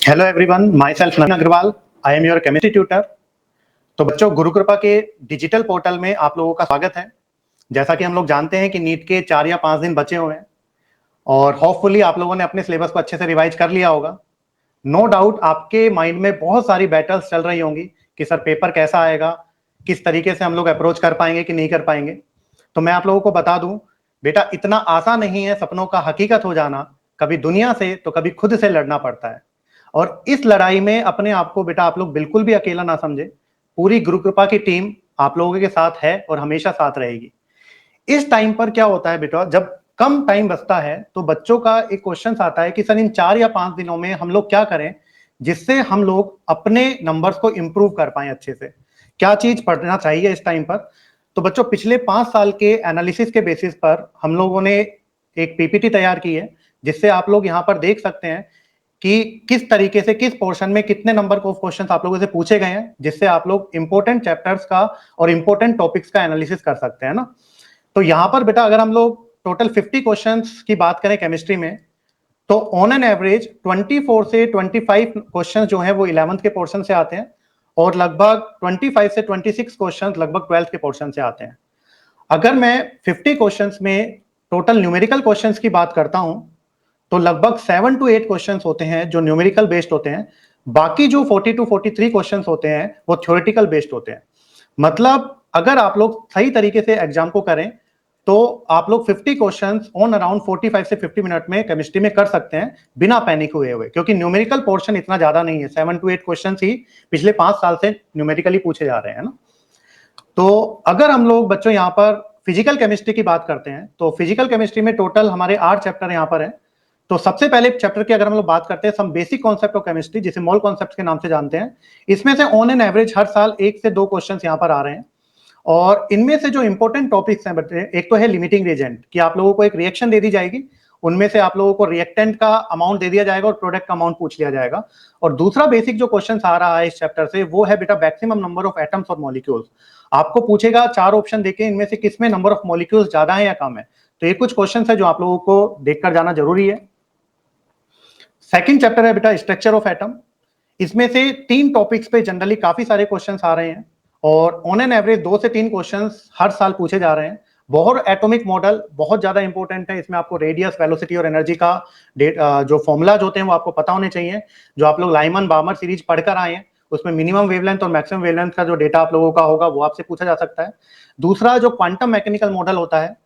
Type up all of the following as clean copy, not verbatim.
Hello everyone, myself Naveen Agarwal. I am your chemistry tutor. तो बच्चों, गुरु कृपा के डिजिटल पोर्टल में आप लोगों का स्वागत है। जैसा कि हम लोग जानते हैं कि नीट के 4 या 5 दिन बचे हुए हैं और होपफुली आप लोगों ने अपने सिलेबस को अच्छे से रिवाइज कर लिया होगा। नो डाउट आपके माइंड में बहुत सारी बैटल्स चल रही होंगी कि सर पेपर कैसा आएगा, किस तरीके से हम लोग अप्रोच कर पाएंगे कि नहीं कर पाएंगे। तो मैं आप लोगों को बता दूं, बेटा इतना आसान नहीं है सपनों का हकीकत हो जाना। कभी दुनिया से तो कभी खुद से लड़ना पड़ता है और इस लड़ाई में अपने आप को बेटा आप लोग बिल्कुल भी अकेला ना समझे। पूरी गुरु कृपा की टीम आप लोगों के साथ है और हमेशा साथ रहेगी। इस टाइम पर क्या होता है बेटा, जब कम टाइम बचता है तो बच्चों का एक क्वेश्चन आता है कि सर इन 4 या 5 दिनों में हम लोग क्या करें जिससे हम लोग अपने नंबर्स को इंप्रूव कर पाए अच्छे से। क्या चीज पढ़ना चाहिए इस टाइम पर। तो बच्चों, पिछले 5 साल के एनालिसिस के बेसिस पर हम लोगों ने एक पीपीटी तैयार की है, जिससे आप लोग यहाँ पर देख सकते हैं कि किस तरीके से किस पोर्शन में कितने नंबर को क्वेश्चंस आप लोगों से पूछे गए हैं, जिससे आप लोग इंपॉर्टेंट चैप्टर्स का और इंपॉर्टेंट टॉपिक्स का एनालिसिस कर सकते हैं ना। तो यहाँ पर बेटा अगर हम लोग टोटल 50 क्वेश्चंस की बात करें केमिस्ट्री में, तो ऑन एन एवरेज 24 से 25 क्वेश्चंस जो हैं वो 11th के पोर्शन से आते हैं और लगभग 25 से 26 क्वेश्चंस लगभग 12th के पोर्शन से आते हैं। अगर मैं 50 क्वेश्चंस में टोटल न्यूमेरिकल क्वेश्चंस की बात करता हूं तो लगभग 7 to 8 क्वेश्चंस होते हैं जो न्यूमेरिकल बेस्ड होते हैं। बाकी जो 40 to 43 क्वेश्चंस होते हैं वो थ्योरेटिकल बेस्ड होते हैं। मतलब अगर आप लोग सही तरीके से एग्जाम को करें तो आप लोग 50 क्वेश्चंस ऑन अराउंड 45 से 50 मिनट में केमिस्ट्री में कर सकते हैं बिना पैनिक हुए, क्योंकि न्यूमेरिकल पोर्शन इतना ज्यादा नहीं है। 7 to 8 क्वेश्चंस ही पिछले 5 साल से न्यूमेरिकली पूछे जा रहे हैं ना। तो अगर हम लोग बच्चों यहाँ पर फिजिकल केमिस्ट्री की बात करते हैं तो फिजिकल केमिस्ट्री में टोटल हमारे 8 चैप्टर यहाँ पर हैं। तो सबसे पहले चैप्टर की अगर हम लोग बात करते हैं some basic concept of chemistry, जिसे मोल कॉन्सेप्ट के नाम से जानते हैं, इसमें से ऑन एन एवरेज हर साल 1 से 2 क्वेश्चंस यहाँ पर आ रहे हैं। और इनमें से जो इंपॉर्टेंट टॉपिक्स हैं बच्चे, एक तो है लिमिटिंग रिएजेंट, कि आप लोगों को एक रिएक्शन दे दी जाएगी, उनमें से आप लोगों को रिएक्टेंट का अमाउंट दे दिया जाएगा और प्रोडक्ट का अमाउंट पूछ लिया जाएगा। और दूसरा बेसिक जो क्वेश्चन आ रहा है इस चैप्टर से वो है बेटा मैक्सिमम नंबर ऑफ एटम्स और मॉलिक्यूल्स। आपको पूछेगा 4 ऑप्शन देके इनमें से किसमें नंबर ऑफ मॉलिक्यूल्स ज्यादा है या कम है। तो ये कुछ क्वेश्चन है जो आप लोगों को देखकर जाना जरूरी है। सेकंड चैप्टर है बेटा स्ट्रक्चर ऑफ एटम। इसमें से 3 टॉपिक्स पे जनरली काफी सारे क्वेश्चंस आ रहे हैं और ऑन एन एवरेज 2 से 3 क्वेश्चंस हर साल पूछे जा रहे हैं। बोहर एटॉमिक मॉडल बहुत ज्यादा इंपॉर्टेंट है। इसमें आपको रेडियस, वेलोसिटी और एनर्जी का जो फॉर्मूलाज होते हैं वो आपको पता होने चाहिए, जो आप लोग लाइमन बामर सीरीज पढ़कर आए हैं। उसमें मिनिमम वेवलेंथ और मैक्सिमम वेवलेंथ का जो डेटा आप लोगों का होगा वो आपसे पूछा जा सकता है। दूसरा जो क्वांटम मैकेनिकल मॉडल होता है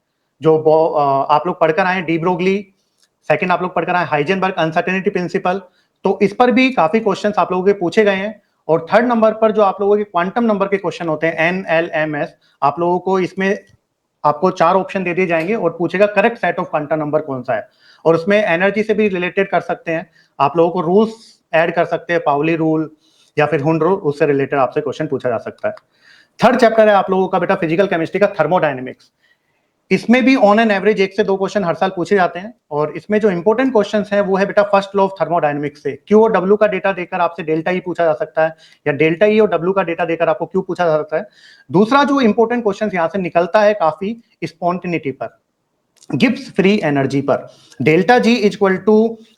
जो आप लोग पढ़कर आए डी ब्रोगली। सेकंड आप लोग पढ़कर आए हाइजेनबर्ग अनसर्टेनिटी प्रिंसिपल। तो इस पर भी काफी क्वेश्चंस आप लोगों के पूछे गए हैं। और थर्ड नंबर पर जो आप लोगों के क्वांटम नंबर के क्वेश्चन होते हैं एन एल एम एस, आप लोगों को इसमें आपको 4 ऑप्शन दे दिए जाएंगे और पूछेगा correct set of quantum number कौन सा है। और उसमें एनर्जी से भी रिलेटेड कर सकते हैं, आप लोगों को रूल्स ऐड कर सकते हैं, पाउली रूल या फिर हुंड रूल, उससे रिलेटेड आपसे क्वेश्चन पूछा जा सकता है। थर्ड चैप्टर है आप लोगों का बेटा फिजिकल केमिस्ट्री का थर्मोडायनेमिक्स। इसमें भी ऑन एन एवरेज 1 से 2 क्वेश्चन हर साल पूछे जाते हैं और इसमें जो इंपॉर्टेंट क्वेश्चंस हैं वो है बेटा फर्स्ट लॉ ऑफ थर्मोडायनेमिक्स से। क्यू और डब्ल्यू का डेटा देकर आपसे डेल्टा ई पूछा जा सकता है या डेल्टा ई और डब्ल्यू का डेटा देकर आपको क्यू पूछा जा सकता है। दूसरा जो इंपॉर्टेंट क्वेश्चन यहाँ से निकलता है काफी स्पॉन्टेनिटी पर, गिब्स फ्री एनर्जी पर। Delta G equal to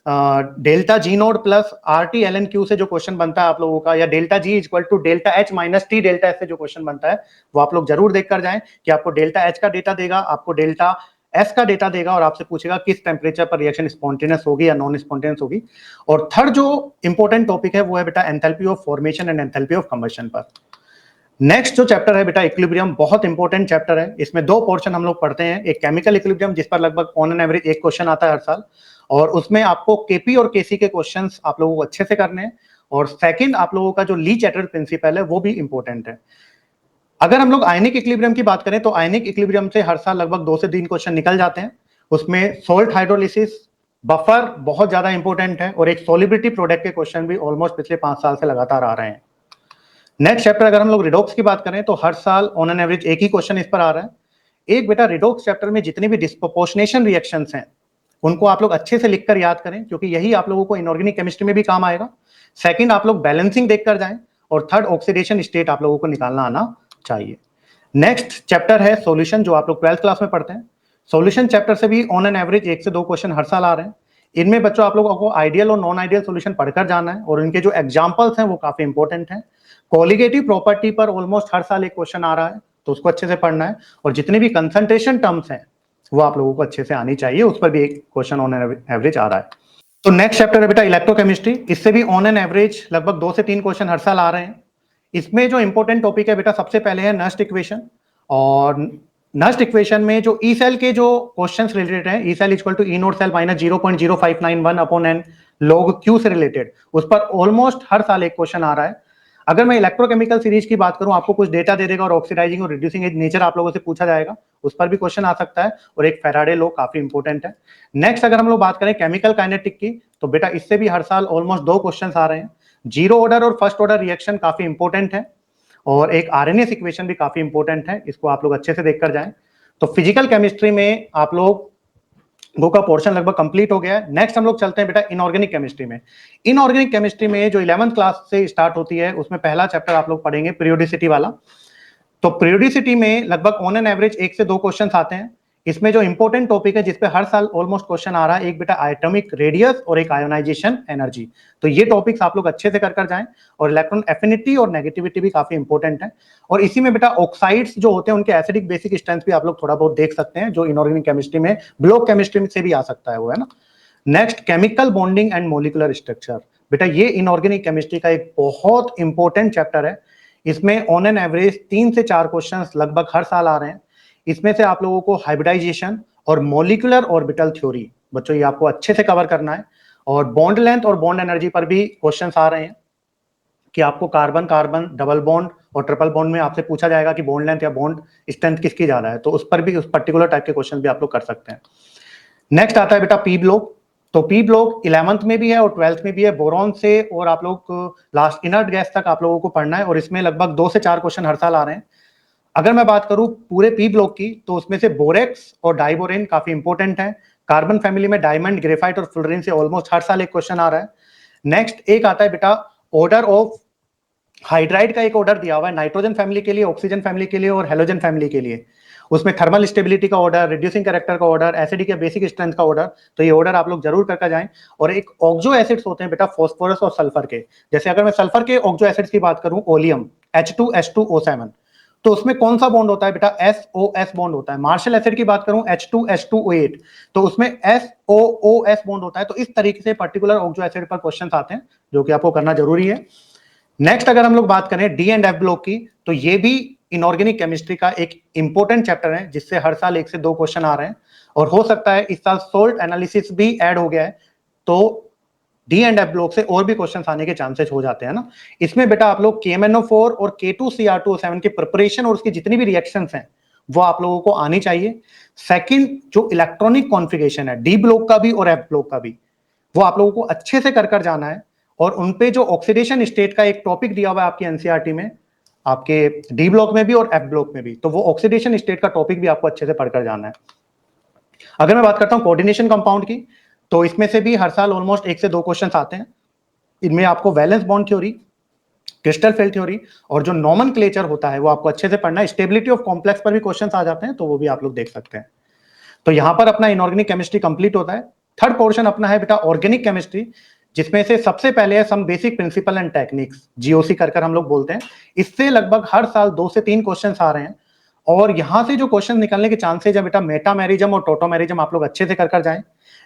delta G nought plus R T L N Q से जो क्वेश्चन बनता है आप लोगों का, या delta G equal to delta H minus T delta S से जो क्वेश्चन बनता है, वो आप लोग जरूर देख कर जाएं कि आपको डेल्टा एच का डेटा देगा, आपको डेल्टा एस का डेटा देगा और आपसे पूछेगा किस टेम्परेचर पर रिएक्शन स्पॉन्टेनियस होगी या नॉन स्पॉन्टेनियस होगी। और थर्ड जो इंपॉर्टेंट टॉपिक है वो है बेटा enthalpy of formation and enthalpy of combustion पर। नेक्स्ट जो चैप्टर है बेटा इक्विलिब्रियम, बहुत इंपॉर्टेंट चैप्टर है। इसमें 2 पोर्शन हम लोग पढ़ते हैं, एक केमिकल इक्विलिब्रियम जिस पर लगभग ऑन एन एवरेज 1 क्वेश्चन आता है हर साल, और उसमें आपको केपी और केसी के क्वेश्चंस आप लोगों को अच्छे से करने हैं। और सेकंड आप लोगों का जो ली चैटर प्रिंसिपल है वो भी इंपॉर्टेंट है। अगर हम लोग आयनिक इक्विलिब्रियम की बात करें तो आयनिक इक्विलिब्रियम से हर साल लगभग 2 से 3 क्वेश्चन निकल जाते हैं। उसमें सोल्ट हाइड्रोलिसिस, बफर बहुत ज्यादा इंपॉर्टेंट है और एक सोलिबिलिटी प्रोडक्ट के क्वेश्चन भी ऑलमोस्ट पिछले 5 साल से लगातार आ रहे हैं। नेक्स्ट चैप्टर अगर हम लोग रिडॉक्स की बात करें तो हर साल ऑन एन एवरेज एक ही क्वेश्चन इस पर आ रहा है। एक बेटा रिडॉक्स चैप्टर में जितने भी डिस्प्रोपोर्शनेशन रिएक्शंस हैं उनको आप लोग अच्छे से लिखकर याद करें, क्योंकि यही आप लोगों को इनऑर्गेनिक केमिस्ट्री में भी काम आएगा। सेकंड आप लोग बैलेंसिंग देखकर जाएं और थर्ड ऑक्सीडेशन स्टेट आप लोगों को निकालना आना चाहिए। नेक्स्ट चैप्टर है सॉल्यूशन, जो आप लोग 12th क्लास में पढ़ते हैं। सॉल्यूशन चैप्टर से भी ऑन एन एवरेज 1 से 2 क्वेश्चन हर साल आ रहे हैं। इनमें बच्चों आप लोगों को आइडियल और नॉन आइडियल सॉल्यूशन पढ़कर जाना है, और इनके जो एग्जांपल्स हैं वो काफी इंपॉर्टेंट हैं। कोलिगेटिव प्रॉपर्टी पर ऑलमोस्ट हर साल एक क्वेश्चन आ रहा है, तो उसको अच्छे से पढ़ना है, और जितने भी कंसंट्रेशन टर्म्स हैं वो आप लोगों को अच्छे से आनी चाहिए, उस पर भी एक क्वेश्चन ऑन एवरेज आ रहा है। तो नेक्स्ट चैप्टर है बेटा इलेक्ट्रोकेमिस्ट्री। इससे भी ऑन एन एवरेज लगभग 2 से 3 क्वेश्चन हर साल आ रहे हैं। इसमें जो इंपॉर्टेंट टॉपिक है बेटा, सबसे पहले है नस्ट इक्वेशन, और नस्ट इक्वेशन में जो ई सेल के जो क्वेश्चंस रिलेटेड हैं, E cell equal to E nought cell minus 0.0591 upon n log Q से रिलेटेड, उस पर ऑलमोस्ट हर साल एक क्वेश्चन आ रहा है। अगर मैं इलेक्ट्रोकेमिकल सीरीज की बात करूं, आपको कुछ डेटा दे देगा और ऑक्सीडाइजिंग और रिड्यूसिंग एज नेचर आप लोगों से पूछा जाएगा, उस पर भी क्वेश्चन आ सकता है, और एक फैराडे लॉ काफी इंपॉर्टेंट है। नेक्स्ट अगर हम लोग बात करें केमिकल काइनेटिक की, तो बेटा इससे भी हर साल ऑलमोस्ट 2 क्वेश्चन आ रहे हैं। जीरो ऑर्डर और फर्स्ट ऑर्डर रिएक्शन काफी इंपॉर्टेंट है, और एक आरएनएस इक्वेशन भी काफी इंपॉर्टेंट है, इसको आप लोग अच्छे से देखकर जाएं। तो फिजिकल केमिस्ट्री में आप लोग वो का पोर्शन लगभग कंप्लीट हो गया है। नेक्स्ट हम लोग चलते हैं बेटा इनऑर्गेनिक केमिस्ट्री में। इनऑर्गेनिक केमिस्ट्री में जो 11th क्लास से स्टार्ट होती है, उसमें पहला चैप्टर आप लोग पढ़ेंगे पीरियोडिसिटी वाला। तो पीरियोडिसिटी में लगभग ऑन एन एवरेज 1 से 2 क्वेश्चन आते हैं। इसमें जो इंपॉर्टेंट टॉपिक है जिसपे हर साल ऑलमोस्ट क्वेश्चन आ रहा है, एक बेटा एटॉमिक रेडियस और एक आयोनाइजेशन एनर्जी। तो ये टॉपिक्स आप लोग अच्छे से कर जाएं, और इलेक्ट्रॉन एफिनिटी और नेगेटिविटी भी काफी इंपॉर्टेंट है। और इसी में बेटा ऑक्साइड्स जो होते हैं उनके एसिडिक बेसिक स्ट्रेंथ भी आप लोग थोड़ा बहुत देख सकते हैं, जो इनऑर्गेनिक केमिस्ट्री में ब्लॉक केमिस्ट्री से भी आ सकता है, वो है ना। Next chemical bonding and molecular structure. बेटा ये इनऑर्गेनिक केमिस्ट्री का एक बहुत इंपॉर्टेंट चैप्टर है। इसमें ऑन एन एवरेज 3 से 4 क्वेश्चंस लगभग हर साल आ रहे हैं। इसमें से आप लोगों को हाइब्रिडाइजेशन और मॉलिक्यूलर ऑर्बिटल थ्योरी बच्चों ये आपको अच्छे से कवर करना है, और बॉन्ड लेंथ और बॉन्ड एनर्जी पर भी क्वेश्चंस आ रहे हैं, कि आपको कार्बन कार्बन डबल बॉन्ड और ट्रिपल बॉन्ड में आपसे पूछा जाएगा कि बॉन्ड लेंथ या बॉन्ड स्ट्रेंथ किसकी ज्यादा है, तो उस पर भी उस पर्टिकुलर टाइप के क्वेश्चन भी आप लोग कर सकते हैं। नेक्स्ट आता है बेटा पी ब्लॉक। तो पी ब्लॉक 11th में भी है और 12th में भी है, बोरॉन से और आप लोग लास्ट इनर्ट गैस तक आप लोगों को पढ़ना है, और इसमें लगभग 2 से 4 क्वेश्चन हर साल आ रहे हैं। अगर मैं बात करूं पूरे पी ब्लॉक की, तो उसमें से बोरेक्स और डाइबोरेन काफी इंपॉर्टेंट है। कार्बन फैमिली में डायमंड, ग्रेफाइट और फ्लोरीन से ऑलमोस्ट हर साल एक क्वेश्चन आ रहा है। नेक्स्ट एक आता है बेटा ऑर्डर ऑफ हाइड्राइड का, एक ऑर्डर दिया हुआ है नाइट्रोजन फैमिली के लिए, ऑक्सीजन फैमिली के लिए और हेलोजन फैमिली के लिए। उसमें थर्मल स्टेबिलिटी का ऑर्डर, रिड्यूसिंग कैरेक्टर का ऑर्डर, एसिडिक या बेसिक स्ट्रेंथ का ऑर्डर, तो ये ऑर्डर आप लोग जरूर करके जाएं। और एक ऑक्सो एसिड्स होते हैं बेटा फॉस्फोरस और सल्फर के, जैसे अगर मैं सल्फर के ऑक्सो एसिड्स की बात करूं, ओलियम H2S2O7, तो उसमें कौन सा बॉन्ड होता है बेटा, SOS बॉन्ड होता है। मार्शल एसिड की बात करूं H2S2O8, तो उसमें SOOS बॉन्ड होता है। तो इस तरीके से पर्टिकुलर ऑक्सो एसिड पर क्वेश्चन आते हैं, जो कि आपको करना जरूरी है। नेक्स्ट अगर हम लोग बात करें डी एंड एफ ब्लॉक की, तो ये भी इनऑर्गेनिक केमिस्ट्री का एक इंपॉर्टेंट चैप्टर है, जिससे हर साल 1 से 2 क्वेश्चन आ रहे हैं, और हो सकता है इस साल सोल्ट एनालिसिस भी ऐड हो गया है, तो डी एंड एफ ब्लॉक से और भी क्वेश्चन आने के चांसेस हो जाते हैं ना। इसमें बेटा आप लोग KMnO4 और K2Cr2O7 के प्रिपरेशन और उसकी जितनी भी रिएक्शंस हैं वो आप लोगों को आनी चाहिए। सेकंड जो इलेक्ट्रॉनिक कॉन्फ़िगरेशन है डी ब्लॉक का भी और एफ ब्लॉक का भी, वो आप लोगों को अच्छे से कर जाना है। और उनपे जो ऑक्सीडेशन स्टेट का एक टॉपिक दिया हुआ है आपकी एनसीईआरटी में, आपके डी ब्लॉक में भी और एफ ब्लॉक में भी, तो वो ऑक्सीडेशन स्टेट का टॉपिक भी आपको अच्छे से पढ़कर जाना है। अगर मैं बात करता हूं कोऑर्डिनेशन कंपाउंड की, तो इसमें से भी हर साल ऑलमोस्ट 1 से 2 क्वेश्चन आते हैं। इनमें आपको valence bond theory, crystal field theory और जो नॉमेनक्लेचर होता है वो आपको अच्छे से पढ़ना है। स्टेबिलिटी ऑफ कॉम्प्लेक्स पर भी क्वेश्चन आ जाते हैं, तो वो भी आप लोग देख सकते हैं। तो यहां पर अपना इनऑर्गेनिक केमिस्ट्री कंप्लीट होता है। थर्ड पोर्शन अपना है बेटा ऑर्गेनिक केमिस्ट्री, जिसमें से सबसे पहले है some basic principle and techniques, GOC कर हम लोग बोलते हैं। इससे लगभग हर साल 2 से 3 क्वेश्चन आ रहे हैं, और यहां से जो क्वेश्चन निकलने के चांसेस है बेटा मेटामेरिज्म और टोटोमेरिज्म आप लोग अच्छे से कर जाएं।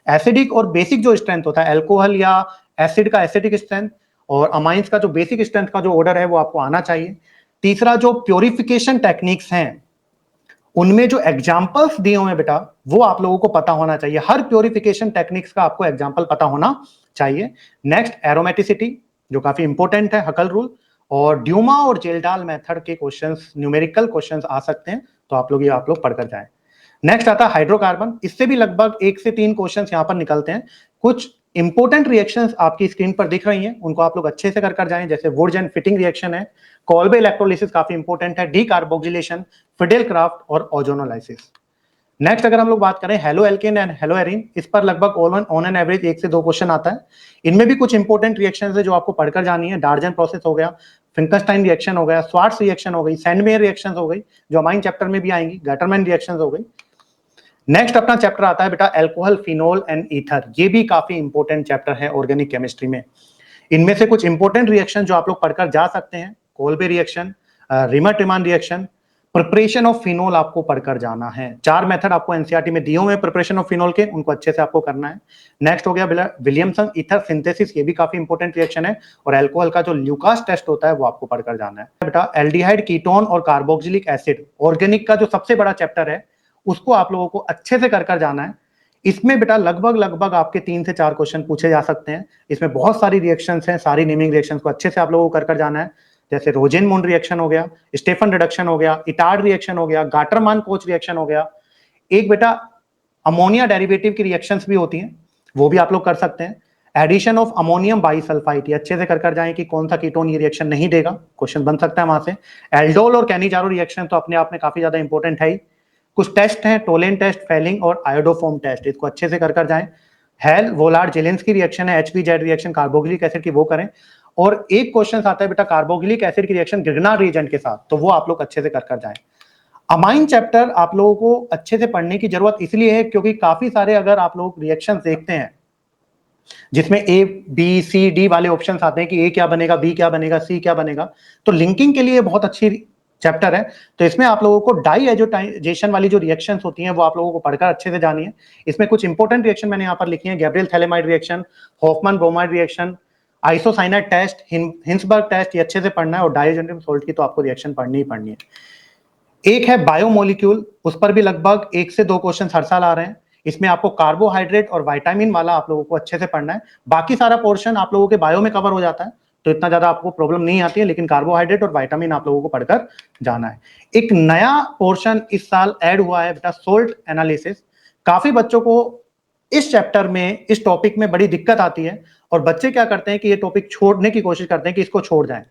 एसिडिक और बेसिक जो स्ट्रेंथ होता है, अल्कोहल या एसिड का एसिडिक स्ट्रेंथ, और अमाइंस का जो बेसिक स्ट्रेंथ का जो ऑर्डर है वो आपको आना चाहिए। तीसरा जो प्योरिफिकेशन टेक्निक्स हैं, उनमें जो एग्जाम्पल्स दिए हुए हैं बेटा, वो आप लोगों को पता होना चाहिए। हर प्योरिफिकेशन टेक्निक्स का आपको एग्जाम्पल पता होना चाहिए। नेक्स्ट एरोमेटिसिटी, जो काफी इंपॉर्टेंट है, हकल रूल, और ड्यूमा और जेल्डाल मेथड के क्वेश्चंस, न्यूमेरिकल क्वेश्चंस आ सकते हैं, तो आप लोग पढ़कर जाएं। नेक्स्ट आता है हाइड्रोकार्बन। इससे भी लगभग 1 से 3 क्वेश्चंस यहां पर निकलते हैं। कुछ इंपॉर्टेंट रिएक्शंस आपकी स्क्रीन पर दिख रही हैं, उनको आप लोग अच्छे से कर जाएं, जैसे वुड्स एंड फिटिंग रिएक्शन है, कॉल्बे इलेक्ट्रोलिसिस काफी इंपॉर्टेंट है, डीकार्बोक्सिलेशन, फिडेल क्राफ्ट और ओजोनोलाइसिस। नेक्स्ट अगर हम लोग बात करें halo alkane and hello Erin, इस पर लगभग ऑन एन एवरेज 1 से 2 क्वेश्चन आता है। इनमें भी कुछ इंपॉर्टेंट रिएक्शंस है जो आपको पढ़कर जानी है। डार्जन प्रोसेस हो गया, फिंकरस्टाइन रिएक्शन हो गया, स्वार्ट्स रिएक्शन हो गई, सैंडमेयर रिएक्शंस हो गई, जो अमाइन चैप्टर में भी आएंगी, गैटरमैन रिएक्शंस हो गई। नेक्स्ट अपना चैप्टर आता है बेटा एल्कोहल, फिनोल एंड ईथर। ये भी काफी इंपॉर्टेंट चैप्टर है ऑर्गेनिक केमिस्ट्री में। इनमें से कुछ इंपॉर्टेंट रिएक्शन जो आप लोग पढ़कर जा सकते हैं, Kolbe reaction, Reimer Tiemann reaction, preparation of phenol आपको पढ़कर जाना है। 4 मेथड आपको एनसीईआरटी में दिए हुए हैं प्रिपरेशन ऑफ फिनोल के, उनको अच्छे से आपको करना है। नेक्स्ट हो गया विलियमसन ईथर सिंथेसिस, ये भी काफी इंपॉर्टेंट रिएक्शन है। और अल्कोहल का जो ल्यूकास टेस्ट होता है वो आपको पढ़कर जाना है। बेटा एल्डिहाइड, कीटोन और कार्बोक्सिलिक एसिड, ऑर्गेनिक का जो सबसे बड़ा चैप्टर है उसको आप लोगों को अच्छे से कर जाना है। इसमें बेटा लगभग आपके 3 से 4 क्वेश्चन पूछे जा सकते हैं। इसमें बहुत सारी रिएक्शंस हैं, सारी नेमिंग रिएक्शंस को अच्छे से आप लोगों को कर जाना है। जैसे रोजेन-मून रिएक्शन हो गया, स्टेफन रिडक्शन हो गया, इटार्ड रिएक्शन हो गया, गाटरमान-कोच रिएक्शन हो गया। एक बेटा अमोनिया डेरिवेटिव की रिएक्शंस भी होती हैं, वो भी आप लोग कर सकते हैं। एडिशन ऑफ अमोनियम बाइसल्फाइड, ये अच्छे से कर जाएं कि कौन सा कीटोन ये रिएक्शन नहीं देगा, क्वेश्चन बन सकता है वहां से। एल्डोल और कैनिजारो रिएक्शन तो अपने आप में काफी ज्यादा इंपॉर्टेंट है ही। कुछ टेस्ट हैं, टोलेन टेस्ट, फेलिंग और आयोडोफोम टेस्ट, इसको अच्छे से कर जाएं। हेल वोलार्ड जेलेंस्की रिएक्शन है, HBZ रिएक्शन कार्बोक्सिलिक एसिड की, वो करें। और एक क्वेश्चन आता है बेटा कार्बोक्सिलिक एसिड की रिएक्शन ग्रिग्नार्ड रिएजेंट के साथ, तो वो आप लोग अच्छे से कर जाएं। अमाइन चैप्टर आप लोगों को अच्छे से पढ़ने की जरूरत इसलिए है क्योंकि काफी सारे अगर आप लोग रिएक्शंस देखते हैं जिसमें A, B, C, D वाले ऑप्शंस आते हैं कि A क्या बनेगा, B क्या बनेगा, C क्या बनेगा, तो लिंकिंग के लिए बहुत अच्छी चैप्टर है। तो इसमें आप लोगों को डाई एजोटाइजेशन वाली जो रिएक्शंस होती हैं वो आप लोगों को पढ़कर अच्छे से जानी है। इसमें कुछ इंपॉर्टेंट रिएक्शन मैंने यहाँ पर लिखी है, Gabriel phthalimide reaction, Hofmann bromide reaction, isocyanide test, Hinsberg test, ये अच्छे से पढ़ना है। और डाइजेनेटिव सोल्ट की तो आपको रिएक्शन पढ़नी ही पढ़नी है। एक है बायोमोलिक्यूल, उस पर भी लगभग 1 से 2 क्वेश्चन हर साल आ रहे हैं। इसमें आपको कार्बोहाइड्रेट और विटामिन वाला आप लोगों को अच्छे से पढ़ना है। बाकी सारा पोर्शन आप लोगों के बायो में कवर हो जाता है, तो इतना ज्यादा आपको प्रॉब्लम नहीं आती है, लेकिन कार्बोहाइड्रेट और विटामिन आप लोगों को पढ़कर जाना है। एक नया पोर्शन इस साल ऐड हुआ है बेटा सोल्ट एनालिसिस। काफी बच्चों को इस चैप्टर में, इस टॉपिक में बड़ी दिक्कत आती है और बच्चे क्या करते हैं कि ये टॉपिक छोड़ने की कोशिश करते हैं कि इसको छोड़ जाएं।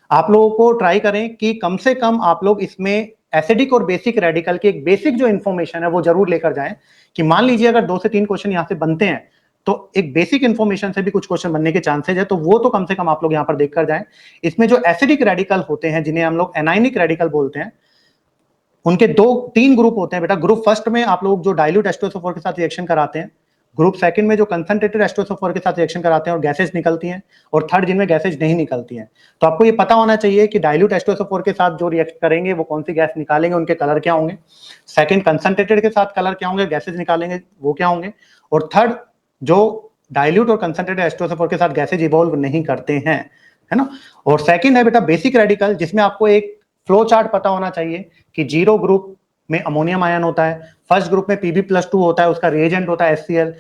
आप लोगों को ट्राई करें कि कम से कम आप लोग इसमें एसिडिक और बेसिक रेडिकल की एक बेसिक जो इन्फॉर्मेशन है वो जरूर लेकर जाएं। कि मान लीजिए अगर 2 से 3 क्वेश्चन यहां से बनते हैं तो एक बेसिक इन्फॉर्मेशन से भी कुछ क्वेश्चन बनने के चांसेस है, तो वो तो कम से कम आप लोग यहां पर देख कर जाएं। इसमें जो एसिडिक रेडिकल होते हैं जिन्हें हम लोग एनाइनिक रेडिकल बोलते हैं, उनके 2-3 ग्रुप होते हैं बेटा। ग्रुप फर्स्ट में आप लोग जो डाइल्यूट H2SO4 के साथ रिएक्शन कराते हैं, ग्रुप सेकंड में जो कंसंट्रेटेड H2SO4 के साथ रिएक्शन कराते हैं और गैसेज निकलती हैं, और थर्ड जिनमें गैसेज नहीं निकलती हैं। तो आपको ये पता होना चाहिए कि डाइल्यूट H2SO4 के साथ जो रिएक्ट करेंगे वो कौन सी गैस निकालेंगे, उनके कलर क्या होंगे। सेकंड कंसंट्रेटेड के साथ कलर क्या होंगे, गैसेज निकालेंगे वो क्या होंगे। और थर्ड जो डाइल्यूट और कंसंट्रेटेड H2SO4 के साथ गैसेज इवॉल्व नहीं करते हैं, है ना। और सेकंड है बेटा बेसिक रेडिकल, जिसमें आपको एक फ्लो चार्ट पता होना चाहिए कि 0 ग्रुप में अमोनियम आयन होता है, फर्स्ट ग्रुप में Pb+2 होता है, उसका रिएजेंट होता है HCl,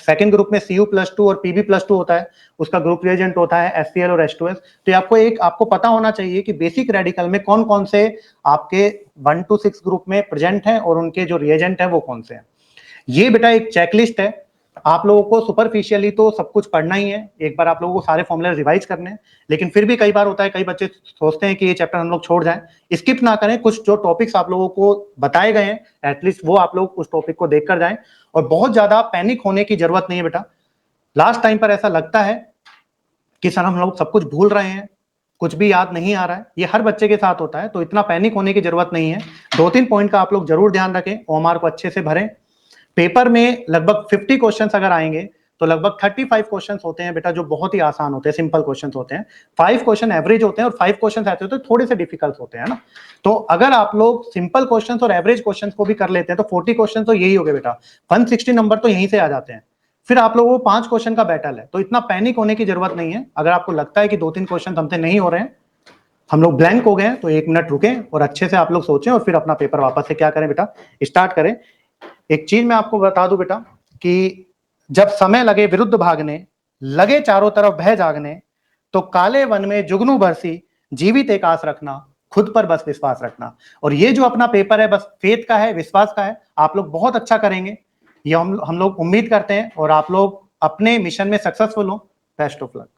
सेकंड ग्रुप में Cu+2 और Pb+2 होता है, उसका ग्रुप रिएजेंट होता है HCl और H2S। तो आपको पता होना चाहिए कि बेसिक रेडिकल में कौन कौन से आपके 1 to 6 ग्रुप में प्रेजेंट हैं और उनके जो रिएजेंट है वो कौन से हैं। ये बेटा एक चेकलिस्ट है, आप लोगों को सुपरफिशियली तो सब कुछ पढ़ना ही है, एक बार आप लोगों को सारे फॉर्मूले रिवाइज करने हैं, लेकिन फिर भी कई बार होता है, कई बच्चे सोचते हैं कि ये चैप्टर हम लोग छोड़ जाएं। स्किप ना करें, कुछ जो टॉपिक्स आप लोगों को बताए गए हैं एटलीस्ट वो आप लोग उस टॉपिक को देख कर जाएं। और बहुत ज्यादा पैनिक होने की जरूरत नहीं है बेटा। लास्ट टाइम पर ऐसा लगता है कि सर हम लोग सब कुछ भूल रहे हैं, कुछ भी याद नहीं आ रहा है, ये हर बच्चे के साथ होता है, तो इतना पैनिक होने की जरूरत नहीं है। 2-3 पॉइंट का आप लोग जरूर ध्यान रखें, ओएमआर को अच्छे से भरें। पेपर में लगभग 50 क्वेश्चंस अगर आएंगे तो लगभग 35 क्वेश्चंस होते हैं बेटा जो बहुत ही आसान होते हैं, सिंपल क्वेश्चंस होते हैं। 5 क्वेश्चन एवरेज होते हैं और 5 क्वेश्चंस ऐसे होते हैं थोड़े से डिफिकल्ट होते हैं ना। तो अगर आप लोग सिंपल क्वेश्चंस और एवरेज क्वेश्चंस को भी कर लेते हैं तो 40 क्वेश्चन तो यही हो गए बेटा, 160 नंबर तो यहीं से आ जाते हैं। फिर आप लोगों को 5 क्वेश्चन का बैटल है, तो इतना पैनिक होने की जरूरत नहीं है। अगर आपको लगता है कि 2-3 क्वेश्चन हमसे नहीं हो रहे हैं, हम लोग ब्लैंक हो गए हैं, तो 1 मिनट रुकें और अच्छे से आप लोग सोचें और फिर अपना पेपर वापस से क्या करें बेटा, स्टार्ट करें। एक चीज मैं आपको बता दूं बेटा कि जब समय लगे विरुद्ध भागने, लगे चारों तरफ भय जागने, तो काले वन में जुगनू बरसी, जीवित एक आस रखना, खुद पर बस विश्वास रखना। और ये जो अपना पेपर है बस फेथ का है, विश्वास का है, आप लोग बहुत अच्छा करेंगे, ये हम लोग उम्मीद करते हैं, और आप लोग अपने मिशन में सक्सेसफुल हो। Best of luck.